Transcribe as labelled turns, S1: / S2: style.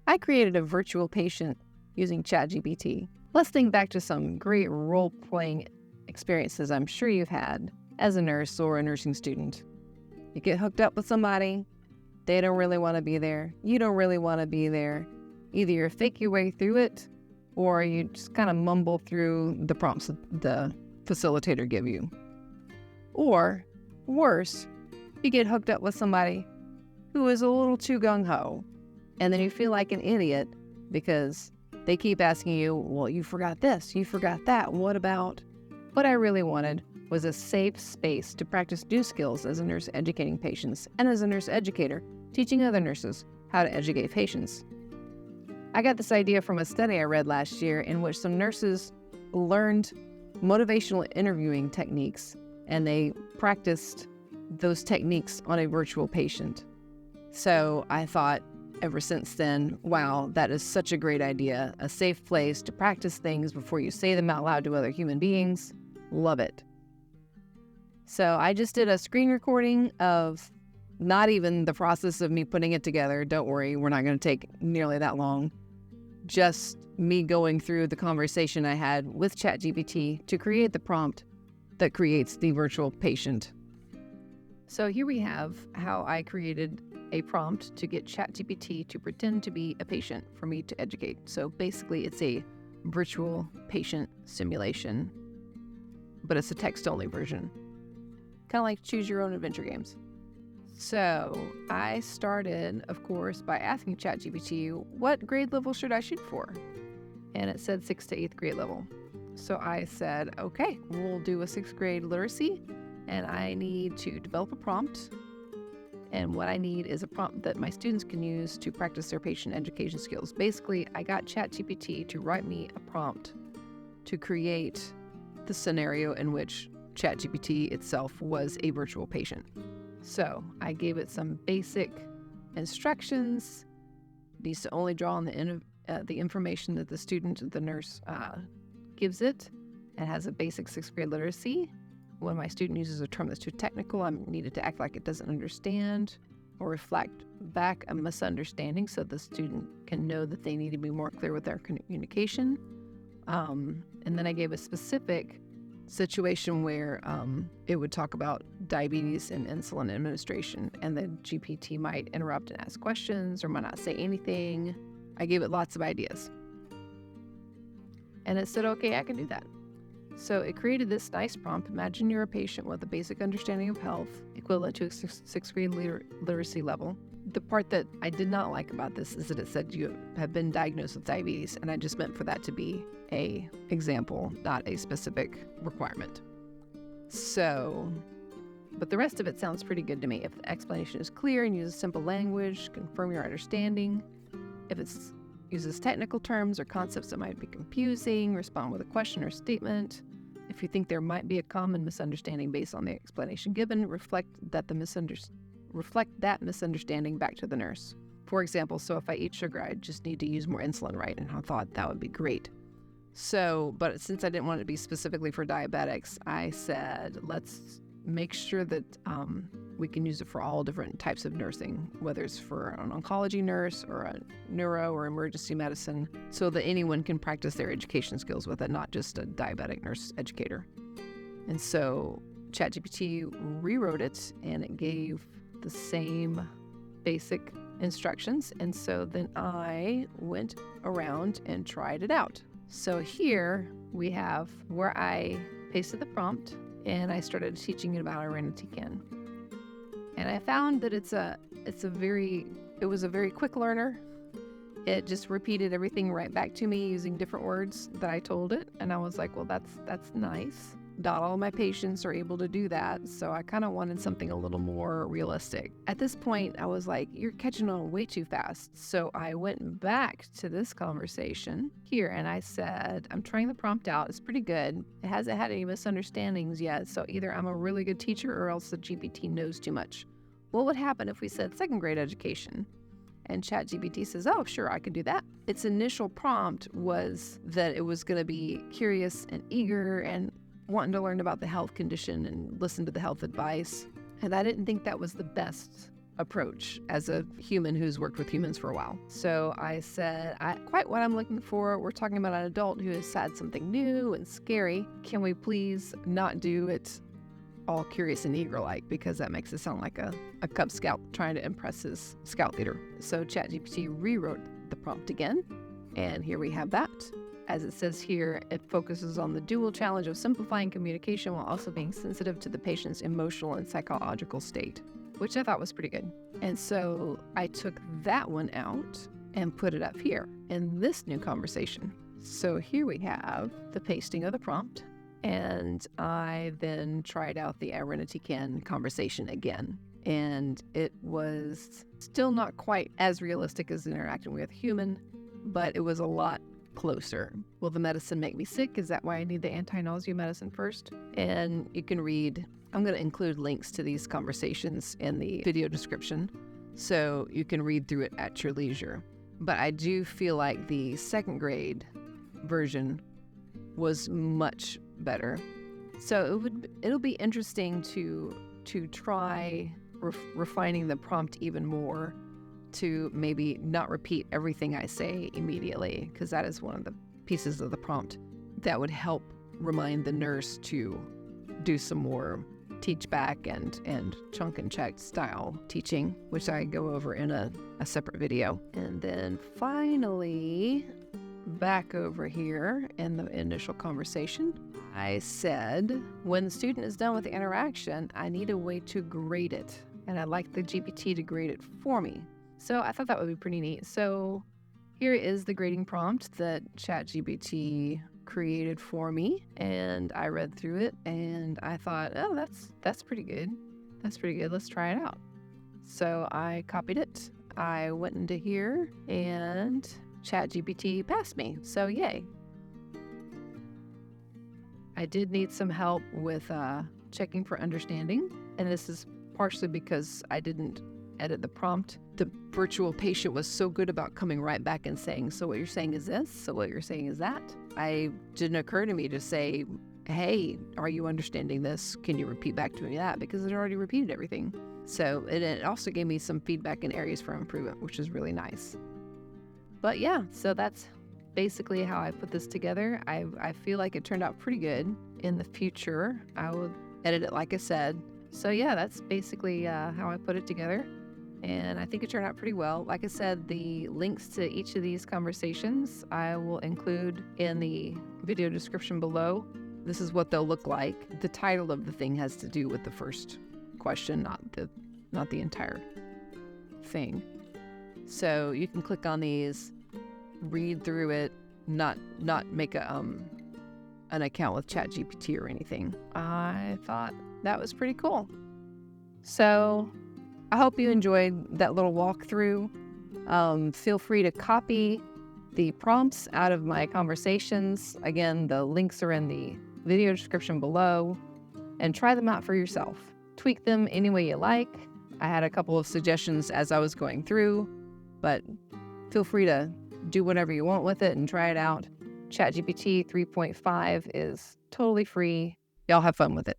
S1: I created a virtual patient using ChatGPT. Let's think back to some great role-playing experiences I'm sure you've had as a nurse or a nursing student. You get hooked up with somebody, they don't really want to be there, you don't really want to be there. Either you fake your way through it, or you just kind of mumble through the prompts that the facilitator give you. Or, worse, you get hooked up with somebody who is a little too gung-ho, and then you feel like an idiot because they keep asking you, well, you forgot this, you forgot that, what about? What I really wanted was a safe space to practice new skills as a nurse educating patients, and as a nurse educator, teaching other nurses how to educate patients. I got this idea from a study I read last year in which some nurses learned motivational interviewing techniques, and they practiced those techniques on a virtual patient. So I thought, ever since then, wow, that is such a great idea. A safe place to practice things before you say them out loud to other human beings. Love it. So I just did a screen recording of not even the process of me putting it together. Don't worry, we're not going to take nearly that long. Just me going through the conversation I had with ChatGPT to create the prompt that creates the virtual patient. So here we have how I created a prompt to get ChatGPT to pretend to be a patient for me to educate. So basically it's a virtual patient simulation, but it's a text-only version. Kind of like choose your own adventure games. So I started, of course, by asking ChatGPT, what grade level should I shoot for? And it said 6th to 8th grade level. So I said, okay, we'll do a 6th grade literacy, and I need to develop a prompt. And what I need is a prompt that my students can use to practice their patient education skills. Basically, I got ChatGPT to write me a prompt to create the scenario in which ChatGPT itself was a virtual patient. So I gave it some basic instructions. It needs to only draw on the information that the student, the nurse, gives it. It has a basic 6th grade literacy. When my student uses a term that's too technical, I'm needed to act like it doesn't understand or reflect back a misunderstanding so the student can know that they need to be more clear with their communication. And then I gave a specific situation where it would talk about diabetes and insulin administration, and the GPT might interrupt and ask questions or might not say anything. I gave it lots of ideas. And it said, okay, I can do that. So it created this nice prompt. Imagine you're a patient with a basic understanding of health, equivalent to a 6th grade literacy level. The part that I did not like about this is that it said you have been diagnosed with diabetes, and I just meant for that to be an example, not a specific requirement. So, but the rest of it sounds pretty good to me. If the explanation is clear and uses simple language, confirm your understanding. If it uses technical terms or concepts that might be confusing, respond with a question or statement. If you think there might be a common misunderstanding based on the explanation given, reflect that misunderstanding back to the nurse. For example, so if I eat sugar, I just need to use more insulin, right? And I thought that would be great. So, but since I didn't want it to be specifically for diabetics, I said, let's make sure that we can use it for all different types of nursing, whether it's for an oncology nurse or a neuro or emergency medicine, so that anyone can practice their education skills with it, not just a diabetic nurse educator. And so ChatGPT rewrote it, and it gave the same basic instructions. And so then I went around and tried it out. So here we have where I pasted the prompt, and I started teaching it about irinotecan. And I found that it was a very quick learner. It just repeated everything right back to me using different words that I told it. And I was like, well, that's nice. Not all of my patients are able to do that, so I kind of wanted something a little more realistic. At this point, I was like, you're catching on way too fast. So I went back to this conversation here, and I said, I'm trying the prompt out. It's pretty good. It hasn't had any misunderstandings yet, so either I'm a really good teacher or else the GPT knows too much. What would happen if we said 2nd grade education? And ChatGPT says, oh, sure, I can do that. Its initial prompt was that it was going to be curious and eager and wanting to learn about the health condition and listen to the health advice. And I didn't think that was the best approach as a human who's worked with humans for a while. So I said, quite what I'm looking for. We're talking about an adult who has had something new and scary. Can we please not do it all curious and eager-like, because that makes it sound like a Cub Scout trying to impress his scout leader. So ChatGPT rewrote the prompt again, and here we have that. As it says here, it focuses on the dual challenge of simplifying communication while also being sensitive to the patient's emotional and psychological state, which I thought was pretty good. And so I took that one out and put it up here in this new conversation. So here we have the pasting of the prompt, and I then tried out the Irenitycan conversation again. And it was still not quite as realistic as interacting with a human, but it was a lot closer. Will the medicine make me sick? Is that why I need the anti-nausea medicine first? And you can read, I'm going to include links to these conversations in the video description, so you can read through it at your leisure. But I do feel like the second grade version was much better. So it'll be interesting to try refining the prompt even more, to maybe not repeat everything I say immediately, because that is one of the pieces of the prompt that would help remind the nurse to do some more teach back and chunk and check style teaching, which I go over in a separate video. And then finally, back over here in the initial conversation, I said, when the student is done with the interaction, I need a way to grade it, and I'd like the GPT to grade it for me. So I thought that would be pretty neat. So here is the grading prompt that ChatGPT created for me, and I read through it, and I thought, oh, that's pretty good. That's pretty good. Let's try it out. So I copied it. I went into here, and ChatGPT passed me. So yay. I did need some help with checking for understanding, and this is partially because I didn't edit the prompt. The virtual patient was so good about coming right back and saying, so what you're saying is this, so what you're saying is that. It didn't occur to me to say, hey, are you understanding this? Can you repeat back to me that? Because it already repeated everything. So it also gave me some feedback in areas for improvement, which is really nice. But yeah, so that's basically how I put this together. I feel like it turned out pretty good. In the future, I will edit it like I said. So yeah, that's basically how I put it together. And I think it turned out pretty well. Like I said, the links to each of these conversations I will include in the video description below. This is what they'll look like. The title of the thing has to do with the first question, not the entire thing. So you can click on these, read through it, not make an account with ChatGPT or anything. I thought that was pretty cool. So I hope you enjoyed that little walkthrough. Feel free to copy the prompts out of my conversations. Again, the links are in the video description below, and try them out for yourself. Tweak them any way you like. I had a couple of suggestions as I was going through, but feel free to do whatever you want with it and try it out. ChatGPT 3.5 is totally free. Y'all have fun with it.